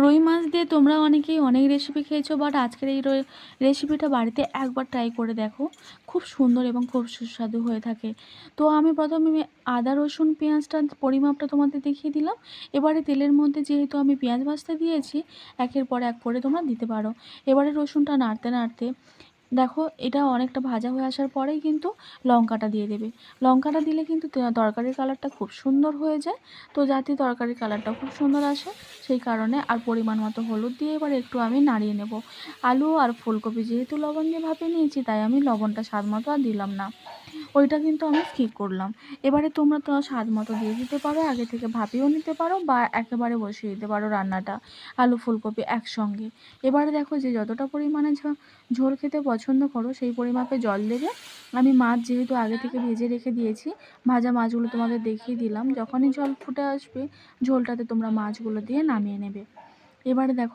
রুই মাছ দিয়ে তোমরা অনেকেই অনেক রেসিপি খেয়েছো, বাট আজকের এই রেসিপিটা বাড়িতে একবার ট্রাই করে দেখো, খুব সুন্দর এবং খুব সুস্বাদু হয়ে থাকে। তো আমি প্রথমে আদা রসুন পেঁয়াজটা পরিমাপটা তোমাদের দেখিয়ে দিলাম। এবারে তেলের মধ্যে যেহেতু আমি পেঁয়াজ ভাজতে দিয়েছি, একের পর এক করে তোমরা দিতে পারো। এবারে রসুনটা নাড়তে নাড়তে দেখো এটা অনেকটা ভাজা হয়ে আসার পরেই কিন্তু লঙ্কাটা দিয়ে দেবে। লঙ্কাটা দিলে কিন্তু তরকারির কালারটা খুব সুন্দর হয়ে যায়। তো যাতে তরকারির কালারটা খুব সুন্দর আসে সেই কারণে আর পরিমাণ মতো হলুদ দিয়ে এবার একটু আমি নাড়িয়ে নেব। আলু আর ফুলকপি যেহেতু লবণ দিয়ে ভাপিয়ে নিয়েছি, তাই আমি লবণটা স্বাদ মতো আর দিলাম না, ওইটা কিন্তু আমি স্কিপ করলাম। এবারে তোমরা তো স্বাদ মতো দিয়ে দিতে পারো, আগে থেকে ভাপিয়েও নিতে পারো বা একেবারে বসিয়ে দিতে পারো রান্নাটা আলু ফুলকপি একসঙ্গে। এবারে দেখো যে যতটা পরিমাণে ঝোল খেতে পছন্দ করো সেই পরিমাপে জল দেবে। আমি মাছ যেহেতু আগে থেকে ভেজে রেখে দিয়েছি, ভাজা মাছগুলো তোমাদের দেখিয়ে দিলাম। যখনই জল ফুটে আসবে ঝোলটাতে তোমরা মাছগুলো দিয়ে নামিয়ে নেবে। এবারে দেখো